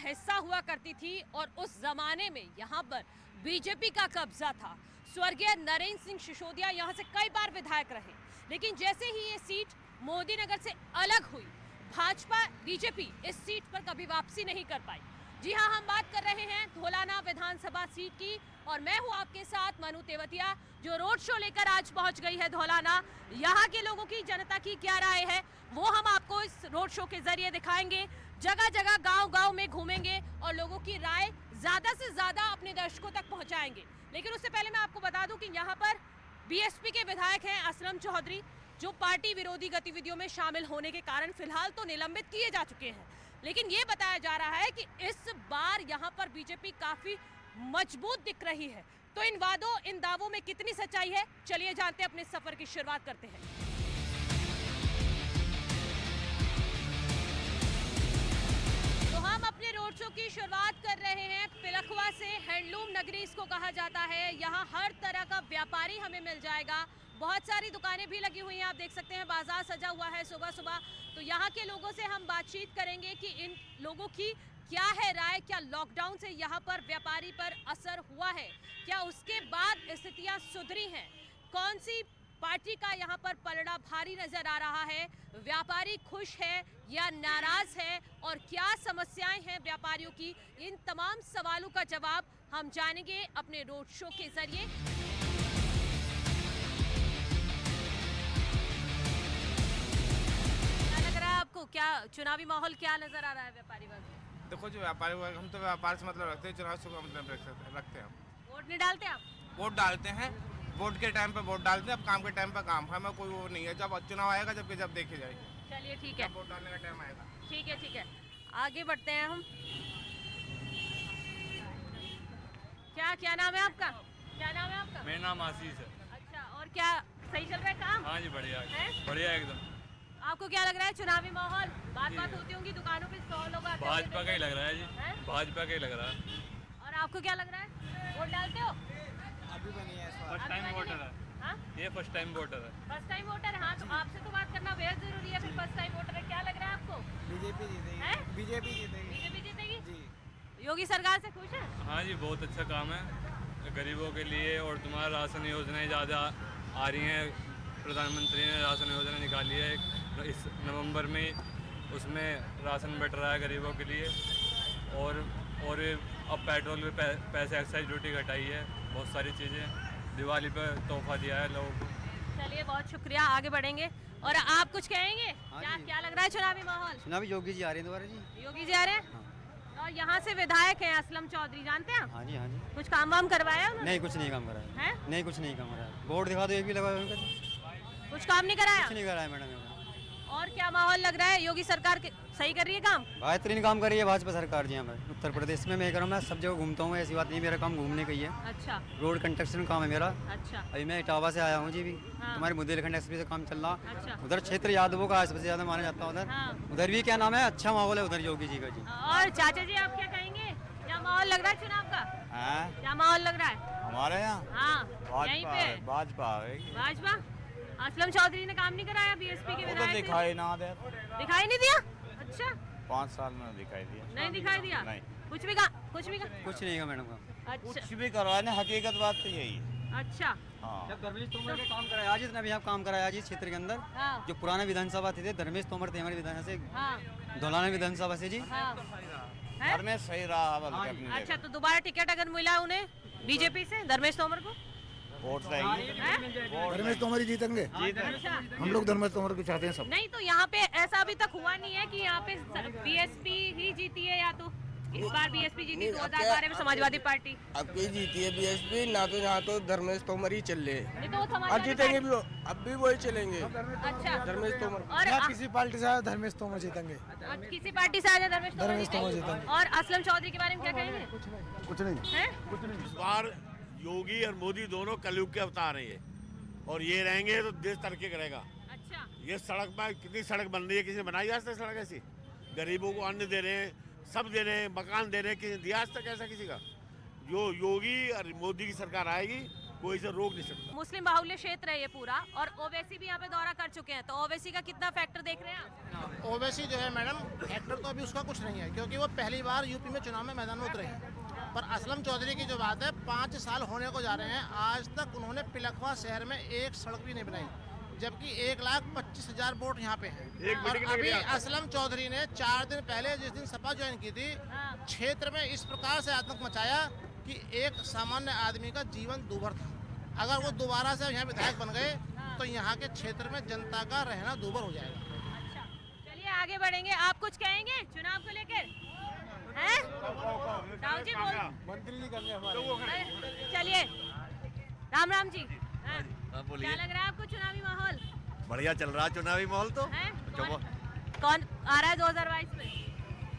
हिस्सा हुआ करती थी और उस जमाने में यहाँ पर बीजेपी का कब्जा था। स्वर्गीय नरेंद्र सिंह सिसोदिया यहाँ से कई बार विधायक रहे, लेकिन जैसे ही ये सीट मोदी नगर से अलग हुई, भाजपा बीजेपी इस सीट पर कभी वापसी नहीं कर पाई। जी हाँ, हम बात कर रहे हैं धोलाना विधानसभा सीट की और मैं हूँ आपके साथ मनु तेवतिया, जो रोड शो लेकर आज पहुंच गई है धोलाना। यहाँ के लोगों की, जनता की क्या राय है वो हम आपको इस रोड शो के जरिए दिखाएंगे। जगह जगह गांव-गांव में घूमेंगे और लोगों की राय ज्यादा से ज्यादा अपने दर्शकों तक पहुंचाएंगे। लेकिन उससे पहले मैं आपको बता दूं कि यहाँ पर बीएसपी के विधायक हैं असलम चौधरी, जो पार्टी विरोधी गतिविधियों में शामिल होने के कारण फिलहाल तो निलंबित किए जा चुके हैं, लेकिन ये बताया जा रहा है कि इस बार यहाँ पर बीजेपी काफी मजबूत दिख रही है। तो इन वादों, इन दावों में कितनी सच्चाई है, चलिए जानते हैं, अपने सफर की शुरुआत करते हैं। तो हम अपने रोड शो की शुरुआत कर रहे हैं पिलखवा से। हैंडलूम नगरी इसको कहा जाता है। यहाँ हर तरह का व्यापारी हमें मिल जाएगा। बहुत सारी दुकानें भी लगी हुई हैं, आप देख सकते हैं, बाजार सजा हुआ है सुबह सुबह। तो यहाँ के लोगों से हम बातचीत करेंगे कि इन लोगों की क्या है राय, क्या लॉकडाउन से यहाँ पर व्यापारी पर असर हुआ है, क्या उसके बाद स्थितियाँ सुधरी हैं, कौन सी पार्टी का यहाँ पर पलड़ा भारी नजर आ रहा है, व्यापारी खुश है या नाराज है, और क्या समस्याएं हैं व्यापारियों की। इन तमाम सवालों का जवाब हम जानेंगे अपने रोड शो के जरिए। आपको क्या चुनावी माहौल क्या नजर आ रहा है व्यापारी वर्ग में? देखो, जो व्यापारी वर्ग, हम तो व्यापार से मतलब रखते हैं, चुनाव से मतलब रखते हैं। हम वोट नहीं डालते? आप वोट डालते हैं, वोट के टाइम पे वोट डालते हैं, अब काम के टाइम पे काम। हमें कोई वो नहीं है, जब चुनाव आएगा जब देखे जाएगी। चलिए ठीक है, वोट डालने का टाइम आएगा। ठीक है, ठीक है, आगे बढ़ते हैं हम। क्या नाम है आपका? क्या नाम है आपका? मेरा नाम आशीष है। अच्छा, और क्या सही चल रहा है काम? हाँ जी, बढ़िया है, बढ़िया एकदम। आपको क्या लग रहा है चुनावी माहौल? बात होती होंगी दुकानों पे, 100 लोग आते हैं। भाजपा का ही लग रहा है जी, भाजपा का ही लग रहा है। और आपको क्या लग रहा है, वोट डालते हो? अभी बनी है, फर्स्ट टाइम वोटर है। हाँ? ये फर्स्ट टाइम वोटर है। फर्स्ट टाइम वोटर है। हाँ, तो आपसे तो बात करना बेहद जरूरी है। फिर फर्स्ट टाइम वोटर है, क्या लग रहा है आपको? बीजेपी जीतेगी। हैं? बीजेपी जीतेगी। बीजेपी जीतेगी जी। योगी सरकार से खुश है? हाँ जी, बहुत अच्छा काम है गरीबों के लिए। और तुम्हारा राशन योजनाएं ज़्यादा आ रही हैं। प्रधानमंत्री ने राशन योजना निकाली है इस नवंबर में, उसमें राशन बट रहा है गरीबों के लिए। और अब पेट्रोल पे पैसे एक्साइज ड्यूटी घटाई है, बहुत सारी चीज़ें दिवाली पे तोहफा दिया है लोगों को। चलिए, बहुत शुक्रिया, आगे बढ़ेंगे। और आप कुछ कहेंगे? क्या लग रहा है चुनावी माहौल? चुनावी योगी जी आ रहे हैं दोबारा जी। योगी जी आ रहे हैं। और यहाँ से विधायक हैं असलम चौधरी, जानते हैं आप? हाँ जी, हाँ जी। कुछ काम वाम करवाया उन्होंने? नहीं, कुछ नहीं काम कराया है? नहीं, कुछ नहीं काम कराया। बोर्ड दिखा दो, एक भी लगा हुआ है। कुछ काम नहीं कराया? कुछ नहीं कराया मैडम। और क्या माहौल लग रहा है, योगी सरकार सही कर रही है काम? बेहतरीन काम कर रही है भाजपा सरकार जी। हमारे उत्तर प्रदेश में मैं कह रहा हूँ, मैं सब जगह घूमता हूँ, ऐसी बात नहीं, मेरा काम घूमने का ही है। अच्छा। रोड कंस्ट्रक्शन काम है मेरा। अच्छा। अभी मैं इटावा से आया हूँ जी भी। हाँ। तुम्हारे बुंदेलखंड एक्सप्रेस से काम चल रहा। अच्छा। उधर क्षेत्र यादवों का सबसे ज्यादा माना जाता है उधर। हाँ। उधर भी क्या नाम है, अच्छा माहौल है उधर योगी जी का जी। और चाचा जी, आप क्या कहेंगे, क्या माहौल लग रहा है चुनाव का? क्या माहौल लग रहा है हमारे यहाँ? हाँ, यहीं पे भाजपा भाजपा। असलम चौधरी ने काम नहीं कराया बीएसपी के विधायक? दिखाई ना दे। दिखाई नहीं दिया? अच्छा, 5 साल में दिखाई दिया। नहीं दिखाई दिया? नहीं। कुछ नहीं का मैडम काम। अच्छा, कुछ भी करवाए ना, हकीकत बात तो यही है। अच्छा। हाँ। जब धर्मेश तोमर का काम कराया आज, इसने भी यहाँ काम कराया आज इस क्षेत्र के अंदर। हाँ। जो पुराना विधानसभा थे, धर्मेश तोमर थे हमारे विधानसभा से, हाँ। धौलाना विधानसभा से जी। हाँ। धर्मेश सही रहा बल्कि अपनी अच्छा, जगह। तो दोबारा टिकट अगर मिला उन्हें बीजेपी से, धर्मेश तोमर को, वोट रहेंगे। धर्मेश तोमर ही जीतेंगे। अच्छा। हम लोग धर्मेश तोमर को चाहते हैं सब। नहीं, तो यहाँ पे ऐसा अभी तक हुआ नहीं है कि यहाँ पे बीएसपी ही जीती है, या तो इस बार बीएसपी जीती 2012 में समाजवादी पार्टी। अब की जीती है बीएसपी, ना तो यहाँ तो धर्मेश तोमर ही चल रहे हैं। नहीं तो अब समाजवादी जीतेंगे भी, अब भी वही चलेंगे। अच्छा, धर्मेश तोमर। और किसी पार्टी से आया धर्मेश तोमर जीतेंगे। किसी पार्टी से आ जाए धर्मेश तोमर तोमर जीतेंगे। और असलम चौधरी के बारे में क्या कहेंगे? कुछ नहीं। हैं? इस बार योगी और मोदी दोनों कलयुग के अवतार हैं ये, और ये रहेंगे तो देश तरक्की करेगा। अच्छा। ये सड़क में कितनी सड़क बन रही है, किसी ने बनाई आज तक सड़क ऐसी? गरीबों को अन्न दे रहे हैं, सब दे रहे हैं, मकान दे रहे हैं, किसी ने दिया आज तक ऐसा किसी का? जो योगी और मोदी की सरकार आएगी कोई इसे रोक नहीं सकता। मुस्लिम बाहुल्य क्षेत्र है ये पूरा, और ओवैसी भी यहाँ पे दौरा कर चुके हैं, तो ओवैसी का कितना फैक्टर देख रहे हैं आप? ओवैसी जो है मैडम, फैक्टर तो अभी उसका कुछ नहीं है, क्योंकि वो पहली बार यूपी में चुनाव में मैदान में उतरे हैं। पर असलम चौधरी की जो बात है, 5 साल होने को जा रहे हैं, आज तक उन्होंने पिलखवा शहर में एक सड़क भी नहीं बनाई, जबकि 1,25,000 वोट यहाँ पे हैं। और अभी असलम चौधरी ने 4 दिन पहले जिस दिन सपा ज्वाइन की थी, क्षेत्र में इस प्रकार से आतंक मचाया कि एक सामान्य आदमी का जीवन दूभर था। अगर वो दोबारा से यहाँ विधायक बन गए तो यहाँ के क्षेत्र में जनता का रहना दूभर हो जाएगा। अच्छा, चलिए आगे बढ़ेंगे। आप कुछ कहेंगे चुनाव को लेकर? राहुल जी बोल, मंत्री जी करने हमारे। चलिए राम राम जी। क्या लग रहा है आपको चुनावी माहौल? बढ़िया चल रहा है चुनावी माहौल तो। कौन आ रहा है 2022 में?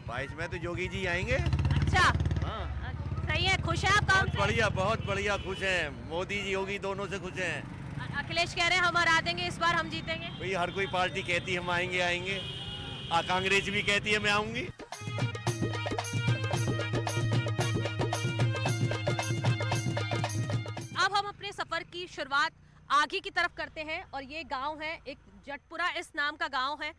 22 में तो योगी जी आएंगे। अच्छा, सही है। खुश है आप काम से? बढ़िया, बहुत बढ़िया, खुश हैं। मोदी जी योगी दोनों से खुश हैं। अखिलेश कह रहे हैं हम हरा देंगे, इस बार हम जीतेंगे। भाई हर कोई पार्टी कहती है हम आएंगे। कांग्रेस भी कहती है मैं आऊंगी। अब हम अपने सफर की शुरुआत आगे की तरफ करते हैं, और ये गांव है एक जटपुरा, इस नाम का गांव है।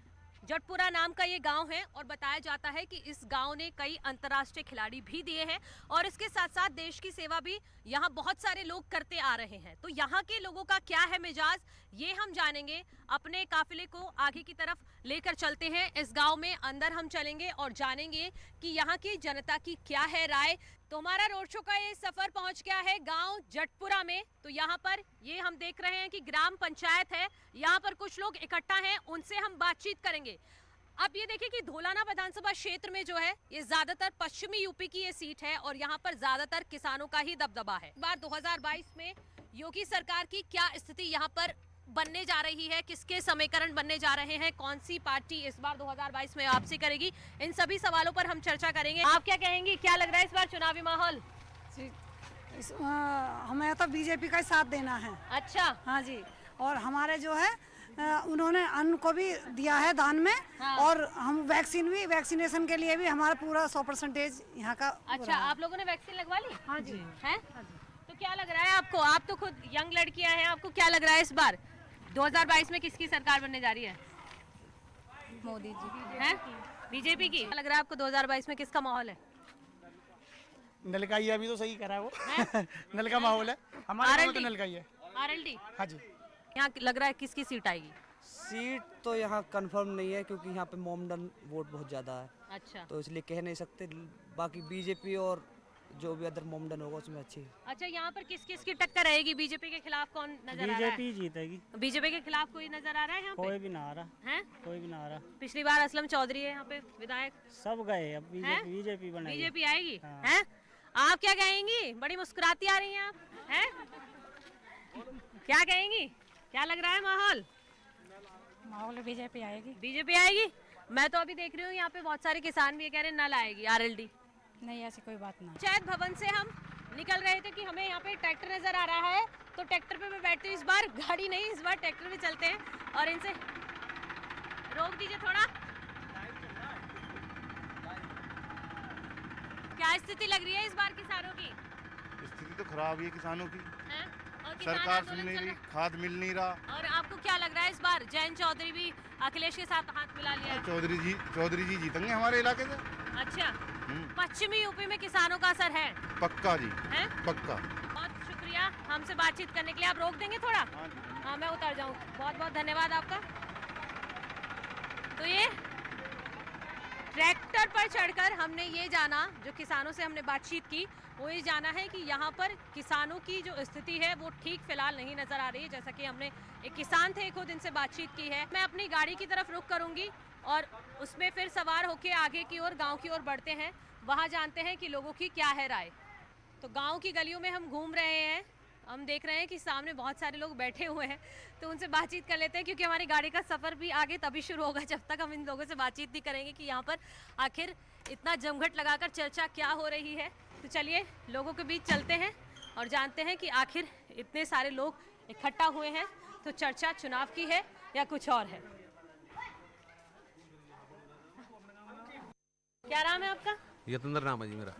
जटपुरा नाम का ये गांव है, और बताया जाता है कि इस गांव ने कई अंतर्राष्ट्रीय खिलाड़ी भी दिए हैं, और इसके साथ साथ देश की सेवा भी यहाँ बहुत सारे लोग करते आ रहे हैं। तो यहाँ के लोगों का क्या है मिजाज, ये हम जानेंगे। अपने काफिले को आगे की तरफ लेकर चलते हैं, इस गांव में अंदर हम चलेंगे और जानेंगे कि यहाँ की जनता की क्या है राय। तो हमारा रोड शो का ये सफर पहुंच गया है गांव जटपुरा में। तो यहाँ पर ये हम देख रहे हैं कि ग्राम पंचायत है, यहाँ पर कुछ लोग इकट्ठा हैं, उनसे हम बातचीत करेंगे। अब ये देखिए कि धोलाना विधानसभा क्षेत्र में जो है ये ज्यादातर पश्चिमी यूपी की ये सीट है, और यहाँ पर ज्यादातर किसानों का ही दबदबा है। बार 2022 में योगी सरकार की क्या स्थिति यहाँ पर बनने जा रही है, किसके समीकरण बनने जा रहे हैं, कौन सी पार्टी इस बार 2022 में वापसी करेगी, इन सभी सवालों पर हम चर्चा करेंगे। आप क्या कहेंगी, क्या लग रहा है इस बार चुनावी माहौल? हमें तो बीजेपी का ही साथ देना है। अच्छा, हाँ जी, और हमारे जो है उन्होंने अन्न को भी दिया है दान में। हाँ। और हम वैक्सीनेशन के लिए भी हमारा पूरा 100% यहाँ का। अच्छा, आप लोगों ने वैक्सीन लगवा ली? हाँ जी। है? हाँ जी। तो क्या लग रहा है आपको, आप तो खुद यंग लड़कियां हैं, आपको क्या लग रहा है इस बार 2022 में किसकी सरकार बनने जा रही है? मोदी जी है, बीजेपी की। क्या लग रहा है आपको 2022 में किसका माहौल है? नल का ही अभी तो सही करा है वो। नल का माहौल है हमारे तो नल का ही है। आरएलडी। हाँ जी। यहाँ लग रहा है किसकी सीट आएगी? सीट तो यहाँ कंफर्म नहीं है, क्योंकि यहाँ पे मोमडन वोट बहुत ज्यादा है। अच्छा, तो इसलिए कह नहीं सकते। बाकी बीजेपी और जो भी अदर मोमडन होगा उसमें अच्छी। अच्छा, यहाँ पर किस किस की टक्कर रहेगी? बीजेपी के खिलाफ कौन नजर आ रहा है? बीजेपी जीतेगी। बीजेपी के खिलाफ कोई नजर आ रहा है यहाँ पे? कोई भी ना आ रहा है, कोई भी ना आ रहा। पिछली बार असलम चौधरी है यहाँ पे विधायक, सब गए, अब बीजेपी बनाएगी। बीजेपी आएगी। हैं? आप क्या कहेंगी? बड़ी मुस्कुराती आ रही हैं आप, हैं? क्या कहेंगी, क्या लग रहा है माहौल? माहौल बीजेपी आएगी। बीजेपी आएगी। मैं तो अभी देख रही हूँ यहाँ पे बहुत सारे किसान भी कह रहे हैं नल आएगी, आरएलडी। नहीं, ऐसी कोई बात नहीं। पंचायत भवन से हम निकल रहे थे कि हमें यहाँ पे ट्रैक्टर नजर आ रहा है, तो ट्रैक्टर पे मैं बैठती हूँ। इस बार गाड़ी नहीं, इस बार ट्रैक्टर पे चलते हैं, और इनसे रोक दीजिए थोड़ा। क्या स्थिति लग रही है इस बार किसानों की? स्थिति तो खराब ही है किसानों की। है? सरकार सुन नहीं रही, खाद मिल नहीं रहा। और आपको क्या लग रहा है इस बार जयंत चौधरी भी अखिलेश के साथ हाथ मिला लिया? चौधरी जी जीतेंगे हमारे इलाके से। अच्छा, पश्चिमी यूपी में किसानों का असर है? पक्का जी, है? पक्का। बहुत शुक्रिया हमसे बातचीत करने के लिए। आप रोक देंगे थोड़ा? हाँ, मैं उतर जाऊँ। बहुत बहुत धन्यवाद आपका। तो ये ट्रैक्टर पर चढ़कर हमने ये जाना, जो किसानों से हमने बातचीत की, वो ये जाना है कि यहाँ पर किसानों की जो स्थिति है वो ठीक फिलहाल नहीं नजर आ रही है। जैसा कि हमने एक किसान थे, खुद इनसे बातचीत की है। मैं अपनी गाड़ी की तरफ रुख करूंगी और उसमें फिर सवार होके आगे की ओर, गांव की ओर बढ़ते हैं। वहाँ जानते हैं कि लोगों की क्या है राय। तो गांव की गलियों में हम घूम रहे हैं, हम देख रहे हैं कि सामने बहुत सारे लोग बैठे हुए हैं, तो उनसे बातचीत कर लेते हैं, क्योंकि हमारी गाड़ी का सफ़र भी आगे तभी शुरू होगा जब तक हम इन लोगों से बातचीत नहीं करेंगे कि यहाँ पर आखिर इतना जमघट लगाकर चर्चा क्या हो रही है। तो चलिए लोगों के बीच चलते हैं और जानते हैं कि आखिर इतने सारे लोग इकट्ठा हुए हैं तो चर्चा चुनाव की है या कुछ और है। क्या नाम है आपका? यतेंद्र नाम है जी मेरा।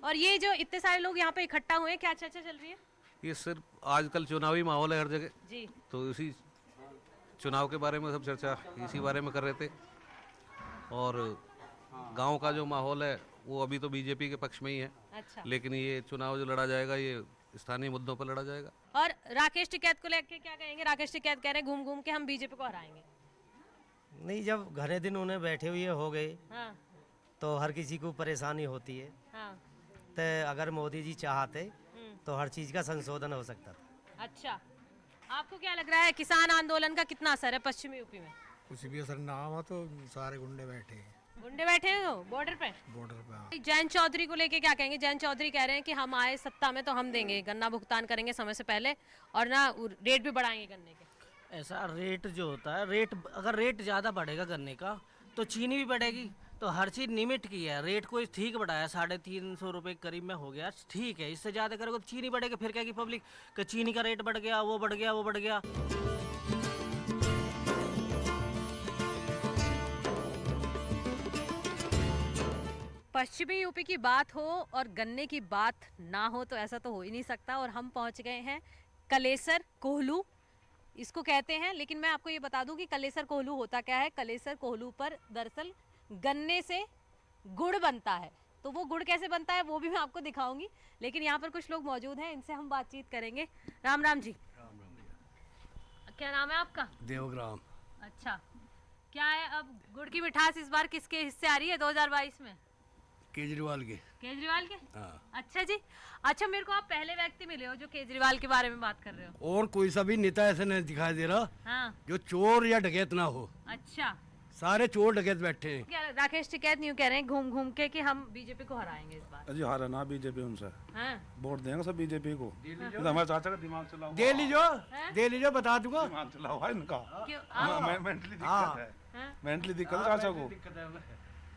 और ये जो इतने सारे लोग यहाँ पे इकट्ठा हुए हैं, क्या चर्चा चल रही है? ये सिर्फ आजकल चुनावी माहौल है हर जगह जी, तो इसी चुनाव के बारे में सब चर्चा इसी बारे में कर रहे थे। और गांव का जो माहौल है वो अभी तो बीजेपी के पक्ष में ही है। अच्छा। लेकिन ये चुनाव जो लड़ा जाएगा ये स्थानीय मुद्दों पर लड़ा जाएगा। और राकेश टिकैत को लेकर क्या कहेंगे? राकेश टिकैत कह रहे हैं घूम घूम के हम बीजेपी को हराएंगे। नहीं, जब घरे दिन उन्हें बैठे हुए हो गए हाँ। तो हर किसी को परेशानी होती है। हाँ। तो अगर मोदी जी चाहते तो हर चीज का संशोधन हो सकता था। अच्छा, आपको क्या लग रहा है किसान आंदोलन का कितना असर है पश्चिमी यूपी में? कुछ भी असर ना हुआ तो सारे गुंडे बैठे हैं। गुंडे बैठे हैं बॉर्डर पे? बॉर्डर पे हाँ। जयंत चौधरी को लेके क्या कहेंगे? जयंत चौधरी कह रहे हैं कि हम आए सत्ता में तो हम देंगे, गन्ना भुगतान करेंगे समय से पहले और ना रेट भी बढ़ाएंगे गन्ने के। ऐसा रेट जो होता है, रेट अगर रेट ज़्यादा बढ़ेगा गन्ने का तो चीनी भी बढ़ेगी। तो हर चीज़ लिमिट की है, रेट कोई ठीक बढ़ाया 350 रुपये करीब में हो गया, ठीक है। इससे ज़्यादा करोगे तो चीनी बढ़ेगा, फिर क्या कि पब्लिक कि चीनी का रेट बढ़ गया, वो बढ़ गया, वो बढ़ गया। पश्चिमी यूपी की बात हो और गन्ने की बात ना हो तो ऐसा तो हो ही नहीं सकता। और हम पहुंच गए हैं कलेसर कोहलू, इसको कहते हैं। लेकिन मैं आपको ये बता दूं कि कलेसर कोहलू होता क्या है। कलेसर कोहलू पर दरअसल गन्ने से गुड़ बनता है, तो वो गुड़ कैसे बनता है वो भी मैं आपको दिखाऊंगी। लेकिन यहाँ पर कुछ लोग मौजूद हैं, इनसे हम बातचीत करेंगे। राम राम जी। क्या नाम है आपका? देवग्राम। अच्छा, क्या है अब गुड़ की मिठास इस बार किसके हिस्से आ रही है 2022 में? केजरीवाल के। केजरीवाल के? हाँ। अच्छा जी। अच्छा, मेरे को आप पहले व्यक्ति मिले हो जो केजरीवाल के बारे में बात कर रहे हो। और कोई सा भी नेता ऐसे नहीं दिखाई दे रहा हाँ। जो चोर या डकैत ना हो। अच्छा, सारे चोर डकैत बैठे हैं। क्या राकेश टिकैत न्यू कह रहे हैं घूम घूम के कि हम बीजेपी को हराएंगे इस बार? अजी हारा ना बीजेपी उनसे हाँ? वोट देंगे सब बीजेपी को। हमारे चाचा का दिमाग चलाओ। दे लीजिए बता दूंगा। दिमाग चलाओ है इनका। मेंटली हाँ। दिक्कत है, मेंटली दिक्कत है चाचा को।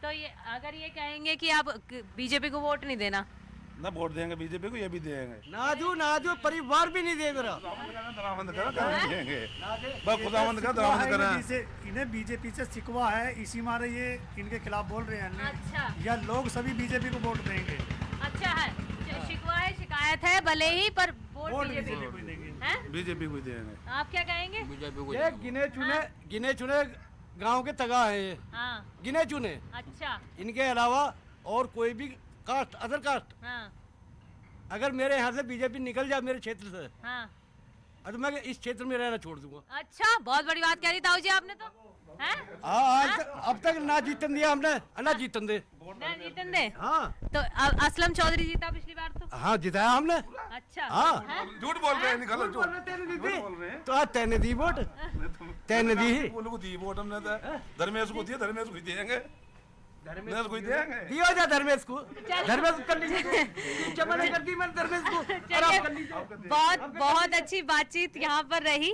तो ये अगर ये कहेंगे कि आप बीजेपी को वोट नहीं देना, ना वोट देंगे बीजेपी को, ये भी देंगे। नाजू परिवार भी नहीं दे मेरा। इन्हें बीजेपी से शिकवा है, इसी मारे ये इनके खिलाफ बोल रहे हैं। अच्छा। या लोग सभी बीजेपी को वोट देंगे। अच्छा है, शिकवा है, शिकायत है भले ही, पर वोट बीजेपी को देंगे। बीजेपी को देंगे। आप क्या कहेंगे? ये गिने चुने गांव के तगा है। हाँ। गिने चुने। अच्छा। इनके अलावा और कोई भी कास्ट, अदर कास्ट, हाँ। अगर मेरे यहाँ से बीजेपी निकल जाए मेरे क्षेत्र से, हाँ। तो मैं इस क्षेत्र में रहना छोड़ दूंगा। अच्छा, बहुत बड़ी बात कह रही ताऊ जी आपने तो। अब तक ना जीतन दिया हमने, ना जीतन दे। ना जीतन दे। हाँ। तो असलम चौधरी जीता पिछली बार तो। हाँ, जिताया हमने। अच्छा। हाँ। झूठ बोल रहे हैं, निकालो झूठ। तो आज तैने दी वोट, तैने दी ही। दी वोट हमने धर्मेश को दिया, धर्मेश को देंगे। धर्मेश को देंगे। दिया जा धर्मेश को, धर्मेश कर लीजिए। चमन कर दी मैंने धर्मेश को। बहुत अच्छी बातचीत यहाँ पर रही।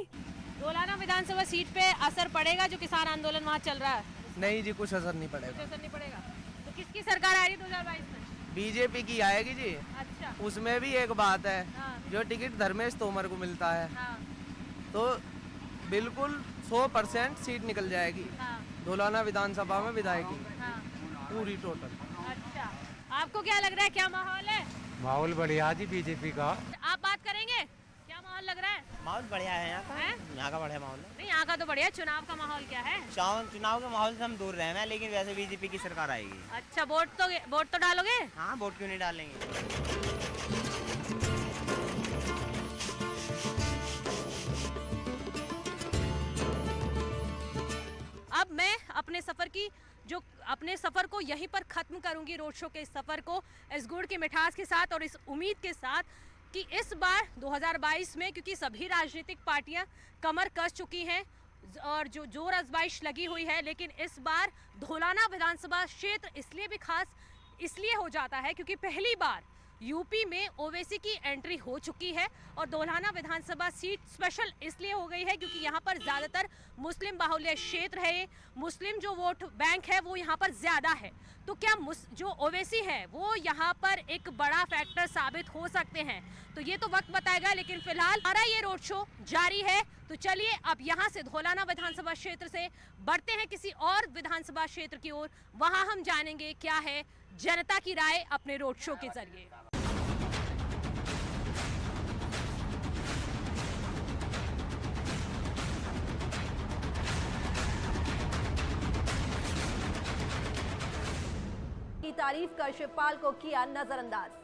धोलाना विधानसभा सीट पे असर पड़ेगा जो किसान आंदोलन वहाँ चल रहा है? नहीं जी, कुछ असर नहीं पड़ेगा। कुछ असर नहीं पड़ेगा। तो किसकी सरकार आ रही है 2022 में? बीजेपी की आएगी जी। अच्छा। उसमें भी एक बात है, हाँ। जो टिकट धर्मेश तोमर को मिलता है, हाँ। तो बिल्कुल 100% सीट निकल जाएगी। हाँ। धोलाना विधानसभा में विधायक की। हाँ। पूरी टोटल। अच्छा, आपको क्या लग रहा है, क्या माहौल है? माहौल बढ़िया जी बीजेपी का। आप बात करेंगे, क्या माहौल लग रहा है? माहौल बढ़िया है यहाँ का। यहाँ का बढ़िया माहौल है। नहीं, यहाँ का तो बढ़िया। चुनाव का माहौल क्या है? चुनाव के माहौल से हम दूर रहना है, लेकिन वैसे बीजेपी की सरकार आएगी। अच्छा, वोट तो डालोगे? हाँ, वोट क्यों नहीं डालेंगे। अब मैं अपने सफर को यहीं पर खत्म करूंगी, रोड शो के इस सफर को इस गुड़ की मिठास के साथ और इस उम्मीद के साथ कि इस बार 2022 में, क्योंकि सभी राजनीतिक पार्टियां कमर कस चुकी हैं और जो जोर आजमाइश लगी हुई है, लेकिन इस बार धोलाना विधानसभा क्षेत्र इसलिए भी खास इसलिए हो जाता है क्योंकि पहली बार यूपी में ओवैसी की एंट्री हो चुकी है और धोलाना विधानसभा सीट स्पेशल इसलिए हो गई है क्योंकि यहाँ पर ज़्यादातर मुस्लिम बाहुल्य क्षेत्र है। मुस्लिम जो वोट बैंक है वो यहाँ पर ज़्यादा है, तो क्या जो ओवैसी है वो यहाँ पर एक बड़ा फैक्टर साबित हो सकते हैं, तो ये तो वक्त बताएगा। लेकिन फिलहाल हमारा ये रोड शो जारी है, तो चलिए अब यहाँ से धोलाना विधानसभा क्षेत्र से बढ़ते हैं किसी और विधानसभा क्षेत्र की ओर। वहाँ हम जानेंगे क्या है जनता की राय अपने रोड शो के जरिए। तारीफ कर शिवपाल को किया नजरअंदाज।